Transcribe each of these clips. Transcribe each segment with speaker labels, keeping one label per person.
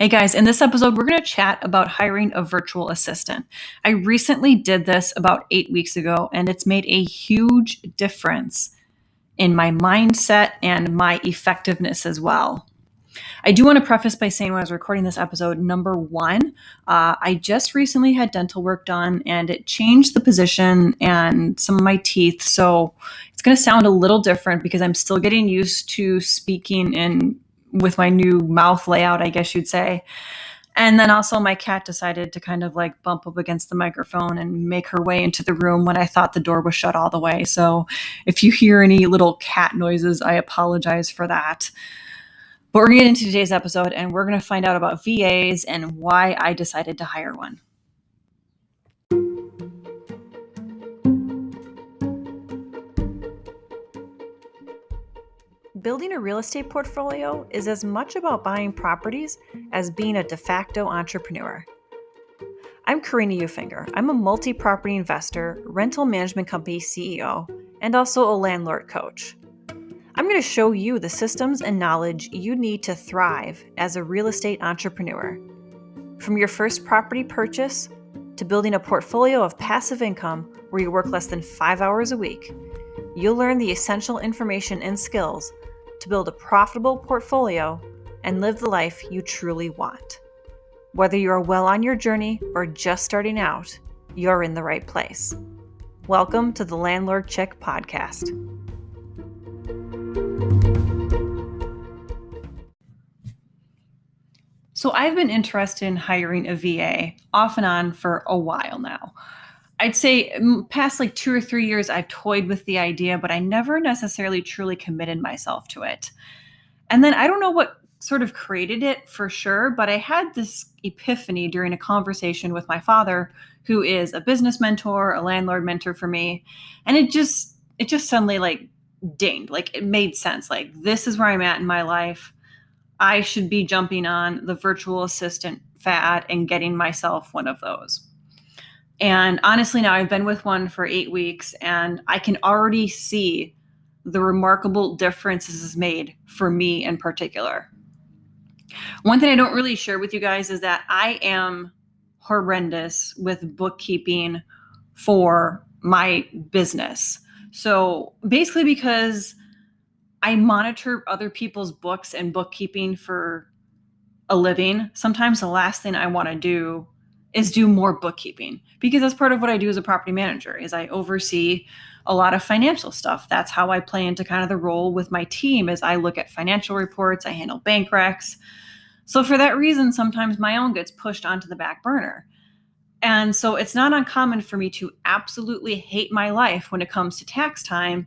Speaker 1: Hey guys, in this episode, we're going to chat about hiring a virtual assistant. I recently did this about 8 weeks ago, and it's made a huge difference in my mindset and my effectiveness as well. I do want to preface by saying when I was recording this episode, number one, I just recently had dental work done and it changed the position and some of my teeth. So it's going to sound a little different because I'm still getting used to speaking in with my new mouth layout, I guess you'd say. And then also my cat decided to kind of like bump up against the microphone and make her way into the room when I thought the door was shut all the way. So if you hear any little cat noises, I apologize for that. But we're going to get into today's episode and we're going to find out about VAs and why I decided to hire one. Building a real estate portfolio is as much about buying properties as being a de facto entrepreneur. I'm Karina Ufinger. I'm a multi-property investor, rental management company CEO, and also a landlord coach. I'm going to show you the systems and knowledge you need to thrive as a real estate entrepreneur. From your first property purchase to building a portfolio of passive income where you work less than 5 hours a week, you'll learn the essential information and skills to build a profitable portfolio and live the life you truly want. Whether you're well on your journey or just starting out, you're in the right place. Welcome to the Landlord Chick Podcast. So I've been interested in hiring a VA off and on for a while now. I'd say past like 2 or 3 years, I've toyed with the idea, but I never necessarily truly committed myself to it. And then I don't know what sort of created it for sure, but I had this epiphany during a conversation with my father, who is a business mentor, a landlord mentor for me. And it just suddenly like dinged, like it made sense. Like this is where I'm at in my life. I should be jumping on the virtual assistant fad and getting myself one of those. And honestly, now I've been with one for 8 weeks and I can already see the remarkable difference this has made for me in particular. One thing I don't really share with you guys is that I am horrendous with bookkeeping for my business. So basically because I monitor other people's books and bookkeeping for a living, sometimes the last thing I want to do is do more bookkeeping because that's part of what I do as a property manager is I oversee a lot of financial stuff. That's how I play into kind of the role with my team as I look at financial reports, I handle bank recs. So for that reason, sometimes my own gets pushed onto the back burner. And so it's not uncommon for me to absolutely hate my life when it comes to tax time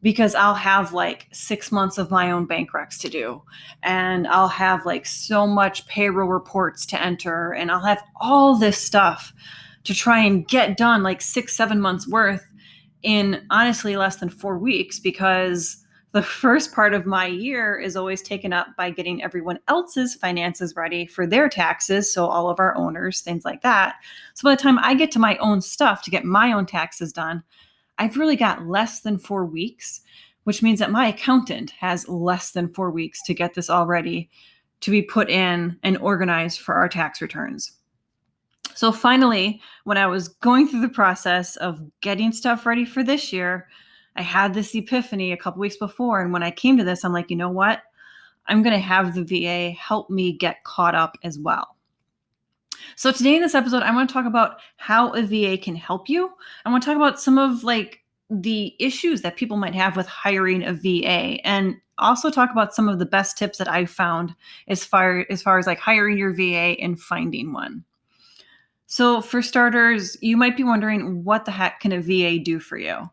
Speaker 1: because I'll have like 6 months of my own bank recs to do. And I'll have like so much payroll reports to enter. And I'll have all this stuff to try and get done like 6-7 months worth in honestly less than 4 weeks because the first part of my year is always taken up by getting everyone else's finances ready for their taxes. So all of our owners, things like that. So by the time I get to my own stuff to get my own taxes done, I've really got less than 4 weeks, which means that my accountant has less than 4 weeks to get this all ready to be put in and organized for our tax returns. So finally, when I was going through the process of getting stuff ready for this year, I had this epiphany a couple weeks before. And when I came to this, I'm like, you know what? I'm going to have the VA help me get caught up as well. So today in this episode, I want to talk about how a VA can help you. I want to talk about some of like the issues that people might have with hiring a VA and also talk about some of the best tips that I've found as far as like hiring your VA and finding one. So for starters, you might be wondering, what the heck can a VA do for you?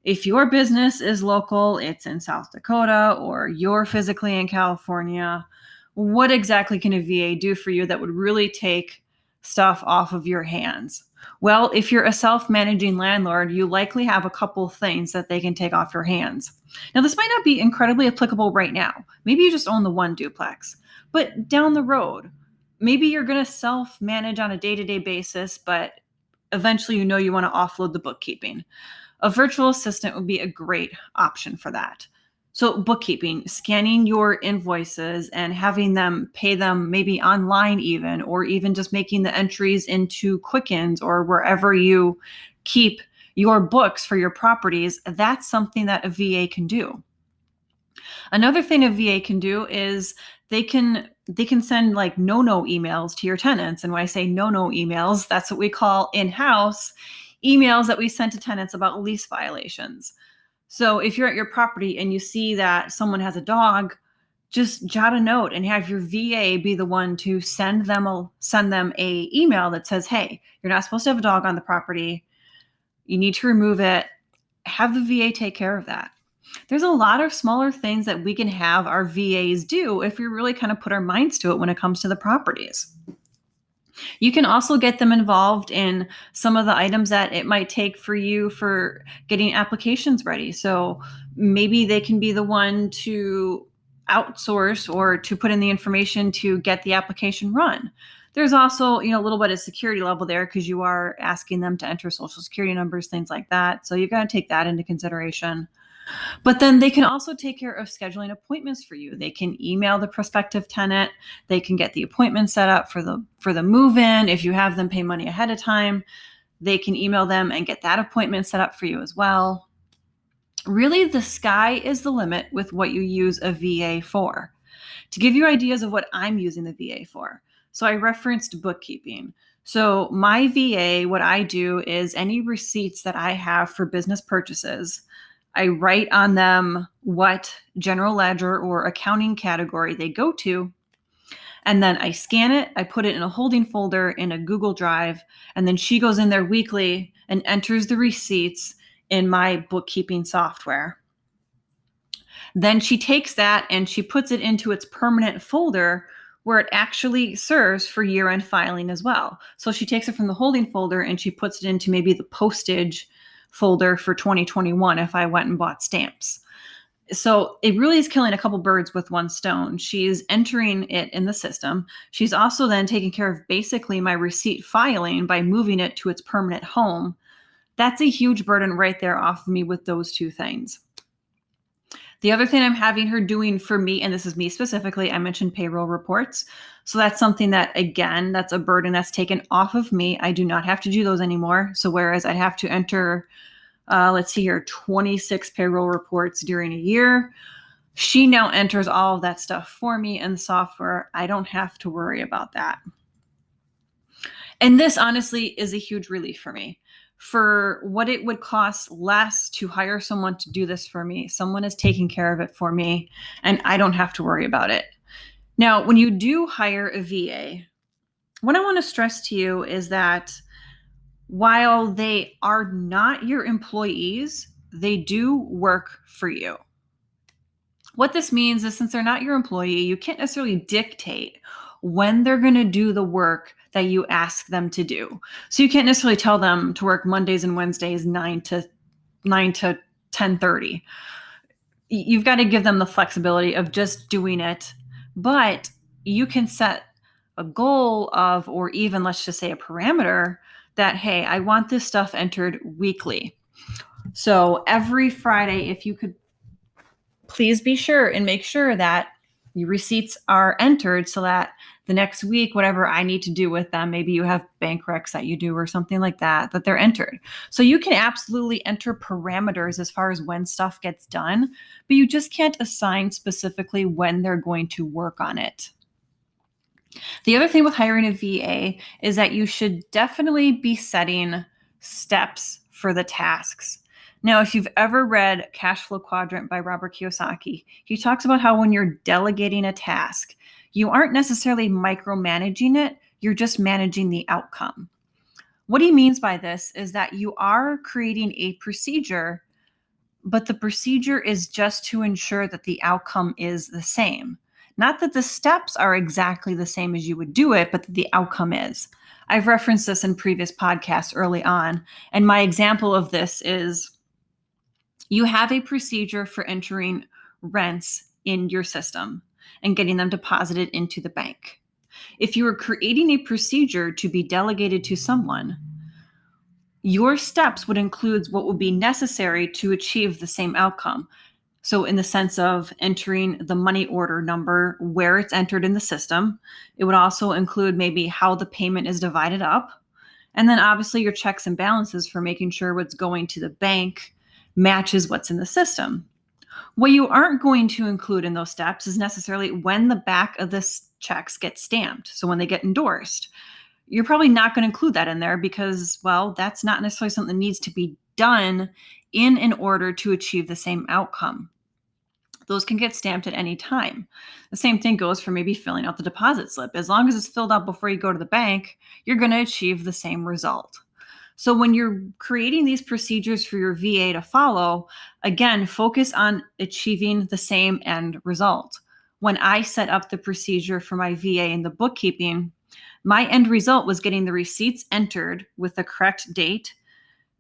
Speaker 1: If your business is local, it's in South Dakota, or you're physically in California, what exactly can a VA do for you that would really take stuff off of your hands? Well, if you're a self-managing landlord, you likely have a couple things that they can take off your hands. Now, this might not be incredibly applicable right now. Maybe you just own the one duplex, but down the road, maybe you're going to self-manage on a day-to-day basis, but eventually you want to offload the bookkeeping. A virtual assistant would be a great option for that. So bookkeeping, scanning your invoices and having them pay them maybe online even, or even just making the entries into Quickens or wherever you keep your books for your properties, that's something that a VA can do. Another thing a VA can do is they can send like no emails to your tenants. And when I say no emails, that's what we call in-house emails that we send to tenants about lease violations. So if you're at your property and you see that someone has a dog, just jot a note and have your VA be the one to send them a email that says, "Hey, you're not supposed to have a dog on the property. You need to remove it." Have the VA take care of that. There's a lot of smaller things that we can have our VAs do if we really kind of put our minds to it when it comes to the properties. You can also get them involved in some of the items that it might take for you for getting applications ready. So maybe they can be the one to outsource or to put in the information to get the application run. There's also, a little bit of security level there because you are asking them to enter social security numbers, things like that. So you've got to take that into consideration. But then they can also take care of scheduling appointments for you. They can email the prospective tenant. They can get the appointment set up for the move-in. If you have them pay money ahead of time, they can email them and get that appointment set up for you as well. Really, the sky is the limit with what you use a VA for. To give you ideas of what I'm using the VA for, so I referenced bookkeeping. So my VA, what I do is any receipts that I have for business purchases, I write on them what general ledger or accounting category they go to. And then I scan it, I put it in a holding folder in a Google Drive, and then she goes in there weekly and enters the receipts in my bookkeeping software. Then she takes that and she puts it into its permanent folder where it actually serves for year-end filing as well. So she takes it from the holding folder and she puts it into maybe the postage folder for 2021 if I went and bought stamps. So it really is killing a couple birds with one stone. She's entering it in the system. She's also then taking care of basically my receipt filing by moving it to its permanent home. That's a huge burden right there off of me with those two things. The other thing I'm having her doing for me, and this is me specifically, I mentioned payroll reports. So that's something that, again, that's a burden that's taken off of me. I do not have to do those anymore. So whereas I'd have to enter, 26 payroll reports during a year, she now enters all of that stuff for me in the software. I don't have to worry about that. And this honestly is a huge relief for me. For what it would cost less to hire someone to do this for me, someone is taking care of it for me, and I don't have to worry about it. Now, when you do hire a VA, what I want to stress to you is that while they are not your employees, they do work for you. What this means is since they're not your employee, you can't necessarily dictate when they're going to do the work that you ask them to do. So you can't necessarily tell them to work Mondays and Wednesdays 9 to 10:30. You've got to give them the flexibility of just doing it, but you can set a goal of, or even let's just say a parameter that, hey, I want this stuff entered weekly. So every Friday, if you could please be sure and make sure that your receipts are entered so that the next week, whatever I need to do with them, maybe you have bank recs that you do or something like that, that they're entered. So you can absolutely enter parameters as far as when stuff gets done, but you just can't assign specifically when they're going to work on it. The other thing with hiring a VA is that you should definitely be setting steps for the tasks. Now, if you've ever read Cash Flow Quadrant by Robert Kiyosaki, he talks about how when you're delegating a task, you aren't necessarily micromanaging it, you're just managing the outcome. What he means by this is that you are creating a procedure, but the procedure is just to ensure that the outcome is the same. Not that the steps are exactly the same as you would do it, but that the outcome is. I've referenced this in previous podcasts early on, and my example of this is you have a procedure for entering rents in your system and getting them deposited into the bank. If you are creating a procedure to be delegated to someone, your steps would include what would be necessary to achieve the same outcome. So in the sense of entering the money order number, where it's entered in the system. It would also include maybe how the payment is divided up. And then obviously your checks and balances for making sure what's going to the bank matches what's in the system. What you aren't going to include in those steps is necessarily when the back of this checks get stamped. So when they get endorsed, you're probably not going to include that in there because, well, that's not necessarily something that needs to be done in order to achieve the same outcome. Those can get stamped at any time. The same thing goes for maybe filling out the deposit slip. As long as it's filled out before you go to the bank, you're going to achieve the same result. So when you're creating these procedures for your VA to follow, again, focus on achieving the same end result. When I set up the procedure for my VA in the bookkeeping, my end result was getting the receipts entered with the correct date,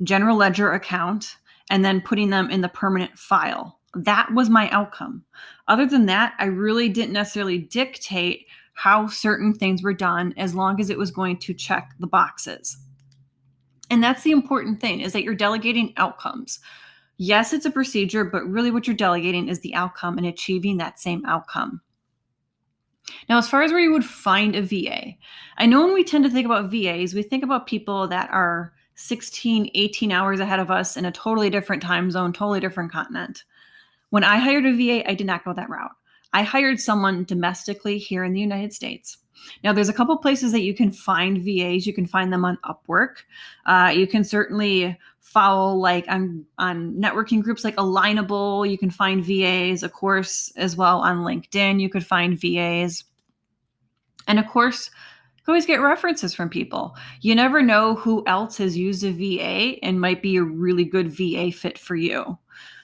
Speaker 1: general ledger account, and then putting them in the permanent file. That was my outcome. Other than that, I really didn't necessarily dictate how certain things were done as long as it was going to check the boxes. And that's the important thing, is that you're delegating outcomes. Yes, it's a procedure, but really what you're delegating is the outcome and achieving that same outcome. Now, as far as where you would find a VA, I know when we tend to think about VAs, we think about people that are 16, 18 hours ahead of us in a totally different time zone, totally different continent. When I hired a VA, I did not go that route. I hired someone domestically here in the United States. Now, there's a couple places that you can find VAs. You can find them on Upwork. You can certainly follow like on networking groups like Alignable. You can find VAs, of course, as well on LinkedIn. You could find VAs. And of course, you can always get references from people. You never know who else has used a VA and might be a really good VA fit for you.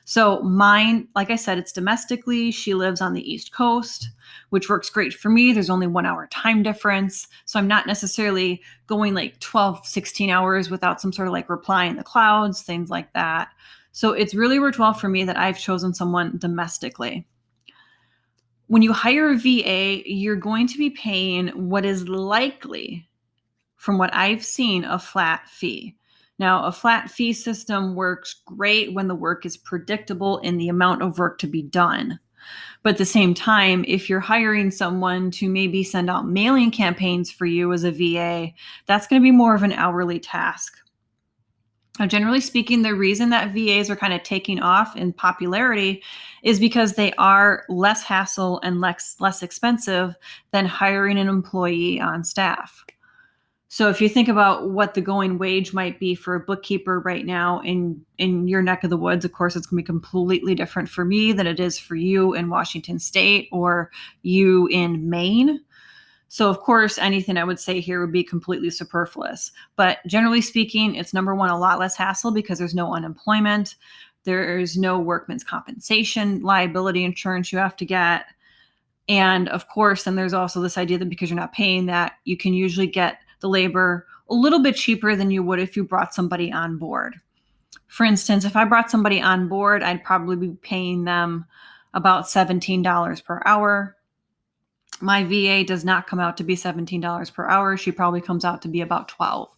Speaker 1: So mine, like I said, it's domestically. She lives on the East Coast, which works great for me. There's only 1 hour time difference. So I'm not necessarily going like 12, 16 hours without some sort of like reply in the clouds, things like that. So it's really worked well for me that I've chosen someone domestically. When you hire a VA, you're going to be paying what is likely, from what I've seen, a flat fee. Now, a flat fee system works great when the work is predictable in the amount of work to be done. But at the same time, if you're hiring someone to maybe send out mailing campaigns for you as a VA, that's going to be more of an hourly task. Now, generally speaking, the reason that VAs are kind of taking off in popularity is because they are less hassle and less expensive than hiring an employee on staff. So if you think about what the going wage might be for a bookkeeper right now in your neck of the woods, of course, it's going to be completely different for me than it is for you in Washington State or you in Maine. So of course, anything I would say here would be completely superfluous. But generally speaking, it's number one, a lot less hassle because there's no unemployment. There's no workman's compensation liability insurance you have to get. And of course, then there's also this idea that because you're not paying that, you can usually get the labor a little bit cheaper than you would if you brought somebody on board. For instance, if I brought somebody on board, I'd probably be paying them about $17 per hour. My VA does not come out to be $17 per hour. She probably comes out to be about $12.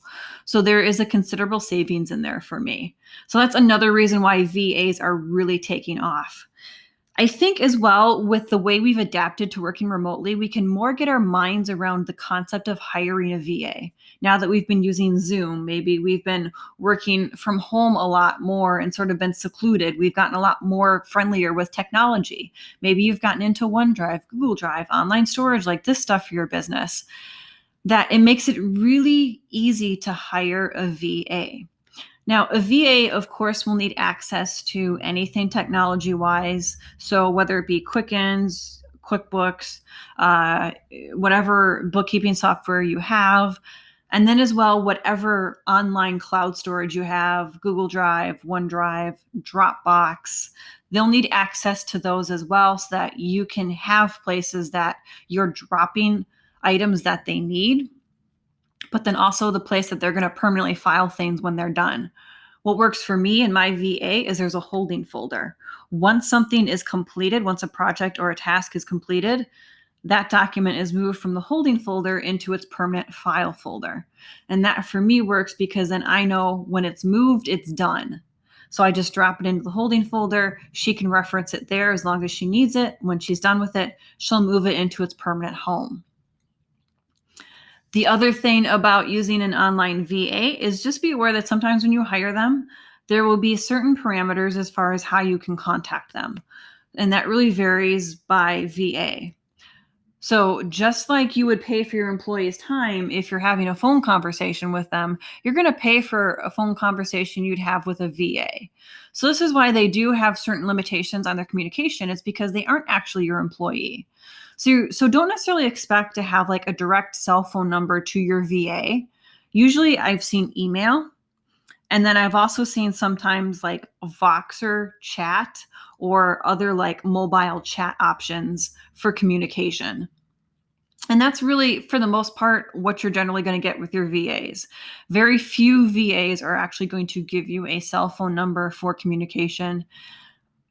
Speaker 1: So there is a considerable savings in there for me. So that's another reason why VAs are really taking off. I think as well, with the way we've adapted to working remotely, we can more get our minds around the concept of hiring a VA. Now that we've been using Zoom, maybe we've been working from home a lot more and sort of been secluded. We've gotten a lot more friendlier with technology. Maybe you've gotten into OneDrive, Google Drive, online storage, like this stuff for your business, that it makes it really easy to hire a VA. Now, a VA, of course, will need access to anything technology-wise. So whether it be Quickens, QuickBooks, whatever bookkeeping software you have, and then as well, whatever online cloud storage you have, Google Drive, OneDrive, Dropbox, they'll need access to those as well so that you can have places that you're dropping items that they need, but then also the place that they're going to permanently file things when they're done. What works for me and my VA is there's a holding folder. Once something is completed, once a project or a task is completed, that document is moved from the holding folder into its permanent file folder. And that for me works because then I know when it's moved, it's done. So I just drop it into the holding folder. She can reference it there as long as she needs it. When she's done with it, she'll move it into its permanent home. The other thing about using an online VA is just be aware that sometimes when you hire them, there will be certain parameters as far as how you can contact them. And that really varies by VA. So just like you would pay for your employee's time, if you're having a phone conversation with them, you're going to pay for a phone conversation you'd have with a VA. So this is why they do have certain limitations on their communication. It's because they aren't actually your employee. So don't necessarily expect to have like a direct cell phone number to your VA. Usually I've seen email, and then I've also seen sometimes like Voxer chat or other like mobile chat options for communication. And that's really, for the most part, what you're generally going to get with your VAs. Very few VAs are actually going to give you a cell phone number for communication.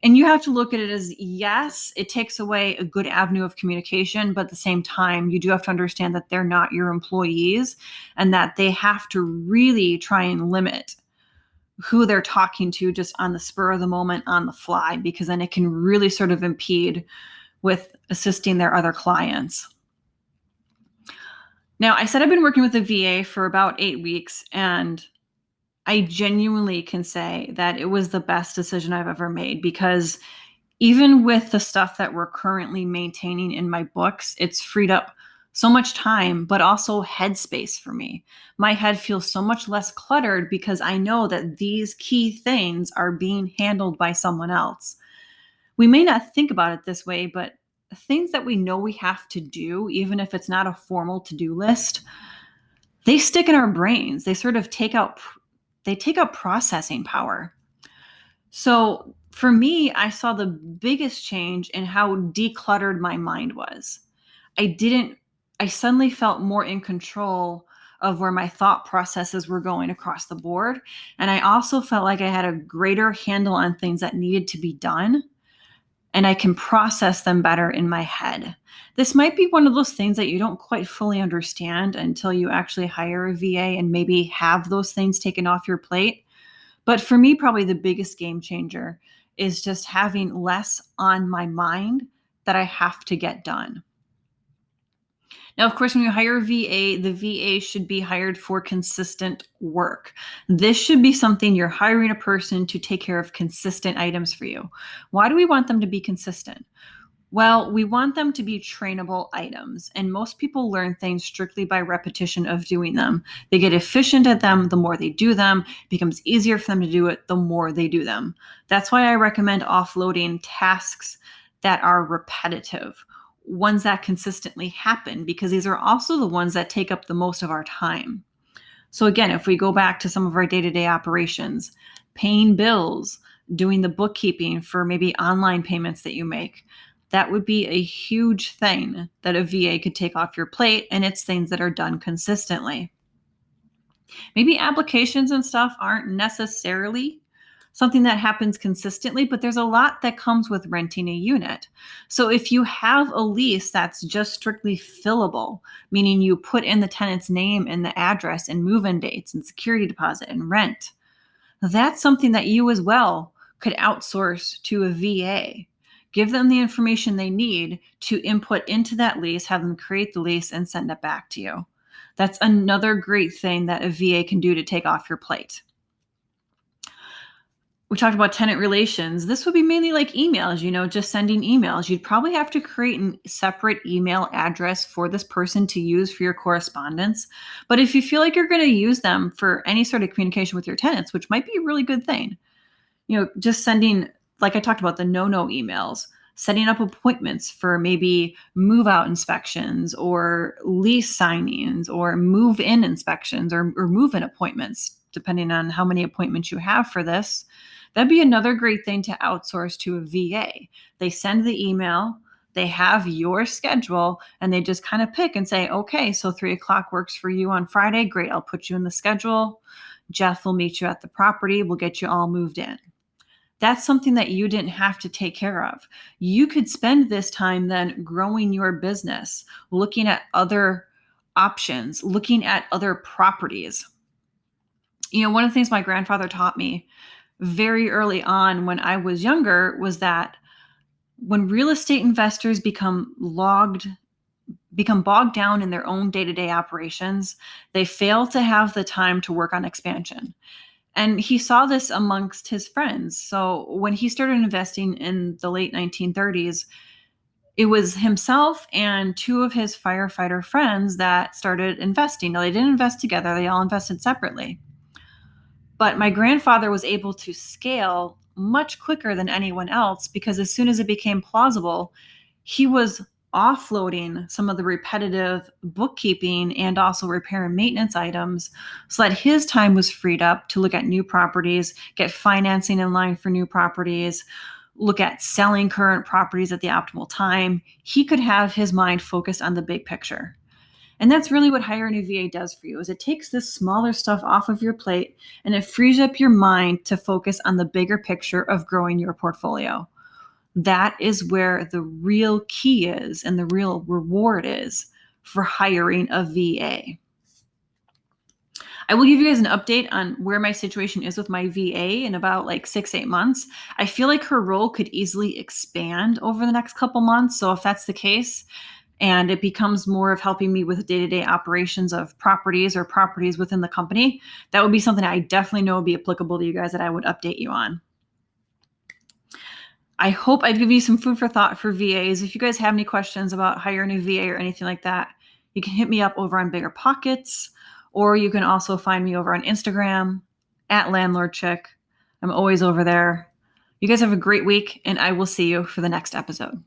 Speaker 1: And you have to look at it as, yes, it takes away a good avenue of communication, but at the same time, you do have to understand that they're not your employees and that they have to really try and limit who they're talking to just on the spur of the moment, on the fly, because then it can really sort of impede with assisting their other clients. Now, I said I've been working with a VA for about 8 weeks, and I genuinely can say that it was the best decision I've ever made, because even with the stuff that we're currently maintaining in my books, it's freed up so much time, but also headspace for me. My head feels so much less cluttered because I know that these key things are being handled by someone else. We may not think about it this way, but things that we know we have to do, even if it's not a formal to-do list, they stick in our brains. They sort of take up processing power. So for me, I saw the biggest change in how decluttered my mind was. I suddenly felt more in control of where my thought processes were going across the board. And I also felt like I had a greater handle on things that needed to be done, and I can process them better in my head. This might be one of those things that you don't quite fully understand until you actually hire a VA and maybe have those things taken off your plate. But for me, probably the biggest game changer is just having less on my mind that I have to get done. Now, of course, when you hire a VA, the VA should be hired for consistent work. This should be something you're hiring a person to take care of consistent items for you. Why do we want them to be consistent? Well, we want them to be trainable items, and most people learn things strictly by repetition of doing them. They get efficient at them the more they do them. It becomes easier for them to do it the more they do them. That's why I recommend offloading tasks that are repetitive, ones that consistently happen, because these are also the ones that take up the most of our time. So again, if we go back to some of our day-to-day operations, paying bills, doing the bookkeeping for maybe online payments that you make, that would be a huge thing that a VA could take off your plate, and it's things that are done consistently. Maybe applications and stuff aren't necessarily something that happens consistently, but there's a lot that comes with renting a unit. So if you have a lease that's just strictly fillable, meaning you put in the tenant's name and the address and move-in dates and security deposit and rent, that's something that you as well could outsource to a VA. Give them the information they need to input into that lease, have them create the lease, and send it back to you. That's another great thing that a VA can do to take off your plate. We talked about tenant relations. This would be mainly like emails, just sending emails. You'd probably have to create a separate email address for this person to use for your correspondence. But if you feel like you're going to use them for any sort of communication with your tenants, which might be a really good thing, just sending, like I talked about, the no-no emails, setting up appointments for maybe move-out inspections or lease signings or move-in inspections or move-in appointments, depending on how many appointments you have for this. That'd be another great thing to outsource to a VA. They send the email, they have your schedule, and they just kind of pick and say, okay, so 3:00 works for you on Friday. Great, I'll put you in the schedule. Jeff will meet you at the property. We'll get you all moved in. That's something that you didn't have to take care of. You could spend this time then growing your business, looking at other options, looking at other properties. One of the things my grandfather taught me very early on when I was younger was that when real estate investors become bogged down in their own day-to-day operations, they fail to have the time to work on expansion. And he saw this amongst his friends. So when he started investing in the late 1930s, it was himself and two of his firefighter friends that started investing. Now, they didn't invest together, they all invested separately. But my grandfather was able to scale much quicker than anyone else because as soon as it became plausible, he was offloading some of the repetitive bookkeeping and also repair and maintenance items so that his time was freed up to look at new properties, get financing in line for new properties, look at selling current properties at the optimal time. He could have his mind focused on the big picture. And that's really what hiring a VA does for you is it takes this smaller stuff off of your plate and it frees up your mind to focus on the bigger picture of growing your portfolio. That is where the real key is and the real reward is for hiring a VA. I will give you guys an update on where my situation is with my VA in about like 6-8 months. I feel like her role could easily expand over the next couple months. So if that's the case, and it becomes more of helping me with day-to-day operations of properties or properties within the company, that would be something I definitely know would be applicable to you guys that I would update you on. I hope I've given you some food for thought for VAs. If you guys have any questions about hiring a VA or anything like that, you can hit me up over on Bigger Pockets, or you can also find me over on Instagram at LandlordChick. I'm always over there. You guys have a great week, and I will see you for the next episode.